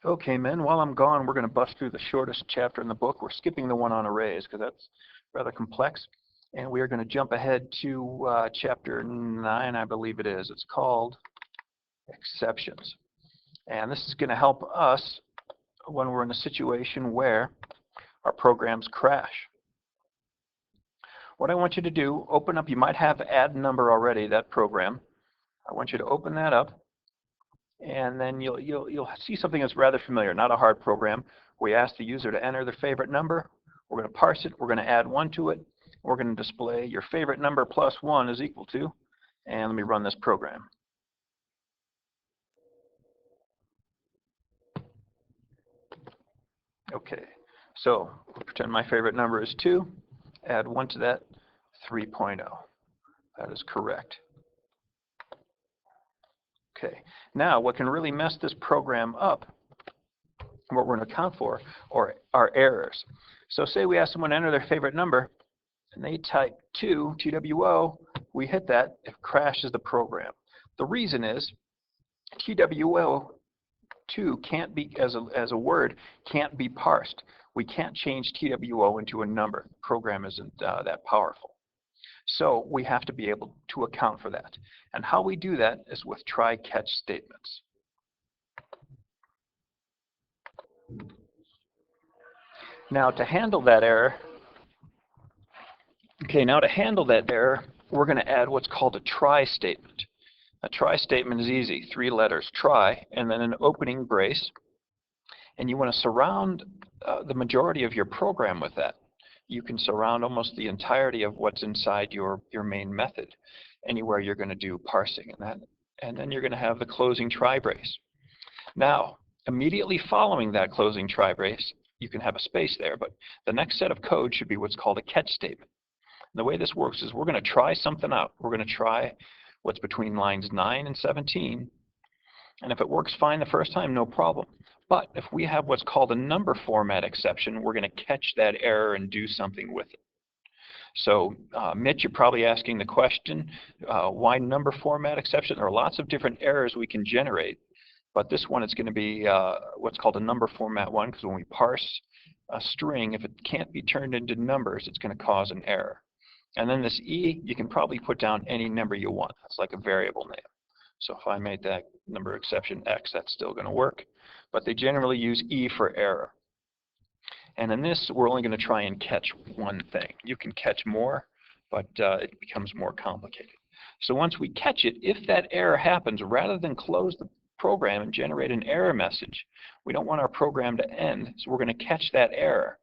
Okay, men, while I'm gone, we're going to bust through the shortest chapter in the book. We're skipping the one on arrays because that's rather complex. And we are going to jump ahead to chapter 9, I believe it is. It's called Exceptions. And this is going to help us when we're in a situation where our programs crash. What I want you to do, open up, you might have add number already, that program. I want you to open that up. And then you'll see something that's rather familiar, not a hard program. We ask the user to enter their favorite number. We're going to parse it. We're going to add 1 to it. We're going to display your favorite number plus 1 is equal to. And let me run this program. Okay, so pretend my favorite number is 2. Add 1 to that, 3.0. That is correct. Okay, now what can really mess this program up, what we're going to account for, are errors. So say we ask someone to enter their favorite number, and they type 2, TWO, we hit that, it crashes the program. The reason is TWO 2 can't be, as a word, can't be parsed. We can't change TWO into a number. The program isn't that powerful. So we have to be able to account for that. And how we do that is with try-catch statements. Now to handle that error, we're going to add what's called a try statement. A try statement is easy, 3 letters, try, and then an opening brace. And you want to surround the majority of your program with that. You can surround almost the entirety of what's inside your main method, anywhere you're going to do parsing and that. And then you're going to have the closing try brace. Now, immediately following that closing try brace, you can have a space there, but the next set of code should be what's called a catch statement. And the way this works is we're going to try something out. We're going to try what's between lines 9 and 17. And if it works fine the first time, no problem. But if we have what's called a number format exception, we're going to catch that error and do something with it. So, Mitch, you're probably asking the question, why number format exception? There are lots of different errors we can generate, but this one is going to be what's called a number format one, because when we parse a string, if it can't be turned into numbers, it's going to cause an error. And then this E, you can probably put down any number you want. That's like a variable name. So if I made that number exception X, that's still going to work. But they generally use E for error. And in this, we're only going to try and catch one thing. You can catch more, but it becomes more complicated. So once we catch it, if that error happens, rather than close the program and generate an error message, we don't want our program to end, so we're going to catch that error.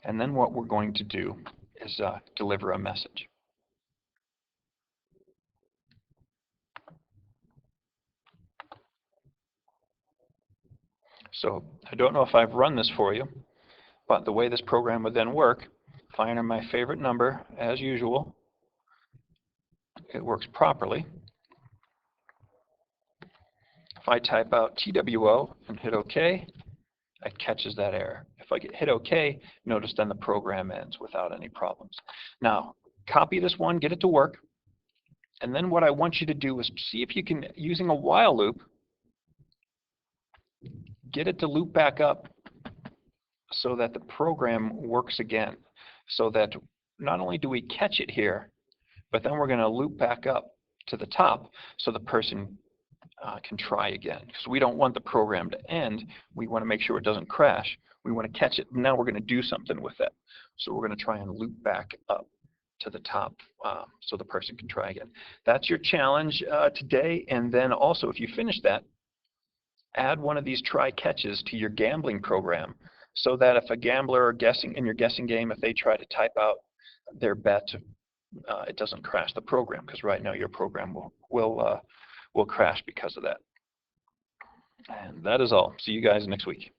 And then what we're going to do is deliver a message. So I don't know if I've run this for you, but the way this program would then work, if I enter my favorite number, as usual, it works properly. If I type out TWO and hit OK, it catches that error. If I hit OK, notice then the program ends without any problems. Now, copy this one, get it to work, and then what I want you to do is see if you can, using a while loop, get it to loop back up so that the program works again. So that not only do we catch it here, but then we're going to loop back up to the top so the person can try again. Because we don't want the program to end. We want to make sure it doesn't crash. We want to catch it. Now we're going to do something with it. So we're going to try and loop back up to the top so the person can try again. That's your challenge today. And then also, if you finish that, add one of these try catches to your gambling program so that if a gambler guessing in your guessing game, if they try to type out their bet, it doesn't crash the program, because right now your program will crash because of that. And that is all. See you guys next week.